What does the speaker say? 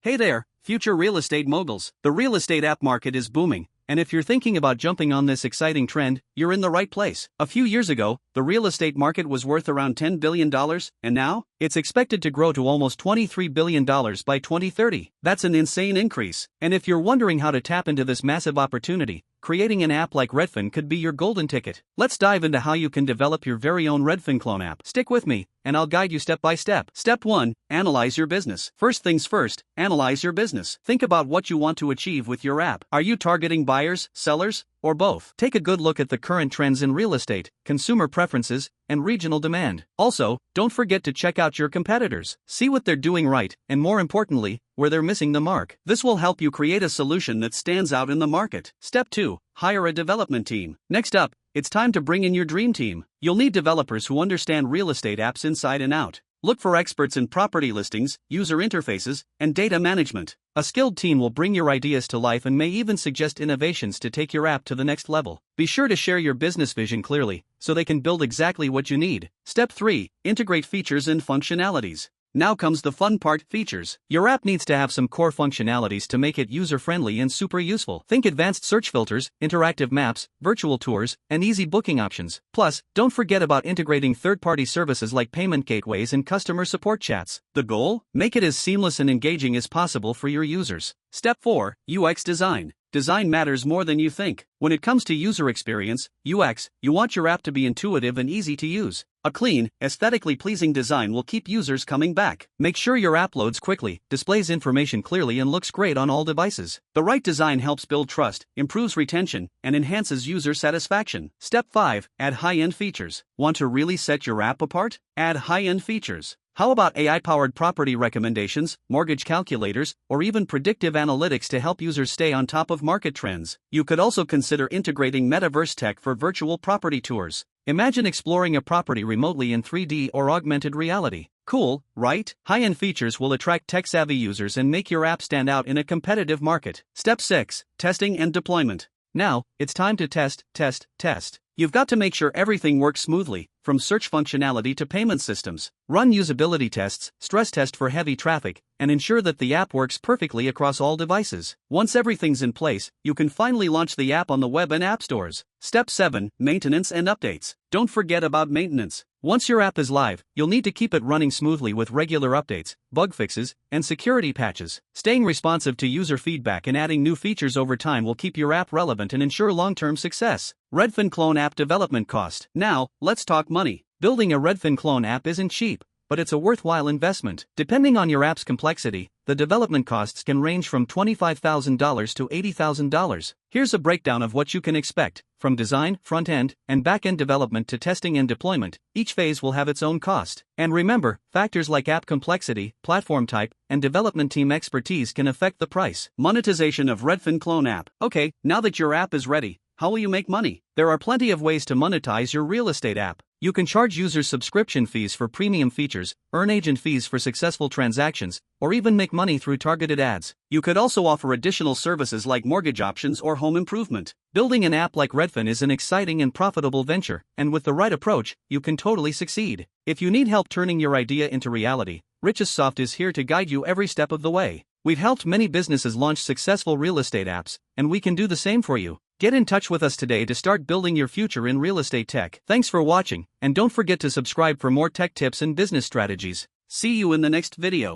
Hey there, future real estate moguls. The real estate app market is booming, and if you're thinking about jumping on this exciting trend, you're in the right place. A few years ago, the real estate market was worth around $10 billion, and now, it's expected to grow to almost $23 billion by 2030. That's an insane increase. And if you're wondering how to tap into this massive opportunity, creating an app like Redfin could be your golden ticket. Let's dive into how you can develop your very own Redfin Clone app. Stick with me, and I'll guide you step by step. Step 1. Analyze your business. First things first, analyze your business. Think about what you want to achieve with your app. Are you targeting buyers, sellers, or both? Take a good look at the current trends in real estate, consumer preferences, and regional demand. Also, don't forget to check out your competitors. See what they're doing right, and more importantly, where they're missing the mark. This will help you create a solution that stands out in the market. Step 2. Hire a development team. Next up, it's time to bring in your dream team. You'll need developers who understand real estate apps inside and out. Look for experts in property listings, user interfaces, and data management. A skilled team will bring your ideas to life and may even suggest innovations to take your app to the next level. Be sure to share your business vision clearly, so they can build exactly what you need. Step 3. Integrate features and functionalities. Now comes the fun part, features. Your app needs to have some core functionalities to make it user-friendly and super useful. Think advanced search filters, interactive maps, virtual tours, and easy booking options. Plus, don't forget about integrating third-party services like payment gateways and customer support chats. The goal? Make it as seamless and engaging as possible for your users. Step 4. UX design. Design matters more than you think. When it comes to user experience, UX, you want your app to be intuitive and easy to use. A clean, aesthetically pleasing design will keep users coming back. Make sure your app loads quickly, displays information clearly, and looks great on all devices. The right design helps build trust, improves retention, and enhances user satisfaction. Step 5. Add high-end features. Want to really set your app apart? Add high-end features. How about AI-powered property recommendations, mortgage calculators, or even predictive analytics to help users stay on top of market trends? You could also consider integrating metaverse tech for virtual property tours. Imagine exploring a property remotely in 3D or augmented reality. Cool, right? High-end features will attract tech-savvy users and make your app stand out in a competitive market. Step 6. Testing and deployment. Now, it's time to test. You've got to make sure everything works smoothly, from search functionality to payment systems. Run usability tests, stress test for heavy traffic, and ensure that the app works perfectly across all devices. Once everything's in place, you can finally launch the app on the web and app stores. Step 7. Maintenance and updates. Don't forget about maintenance. Once your app is live, you'll need to keep it running smoothly with regular updates, bug fixes, and security patches. Staying responsive to user feedback and adding new features over time will keep your app relevant and ensure long-term success. Redfin Clone app development cost. Now, let's talk money. Building a Redfin Clone app isn't cheap, but it's a worthwhile investment. Depending on your app's complexity, the development costs can range from $25,000 to $80,000. Here's a breakdown of what you can expect. From design, front-end, and back-end development to testing and deployment, each phase will have its own cost. And remember, factors like app complexity, platform type, and development team expertise can affect the price. Monetization of Redfin Clone app. Okay, now that your app is ready, how will you make money? There are plenty of ways to monetize your real estate app. You can charge users subscription fees for premium features, earn agent fees for successful transactions, or even make money through targeted ads. You could also offer additional services like mortgage options or home improvement. Building an app like Redfin is an exciting and profitable venture, and with the right approach, you can totally succeed. If you need help turning your idea into reality, RichestSoft is here to guide you every step of the way. We've helped many businesses launch successful real estate apps, and we can do the same for you. Get in touch with us today to start building your future in real estate tech. Thanks for watching, and don't forget to subscribe for more tech tips and business strategies. See you in the next video.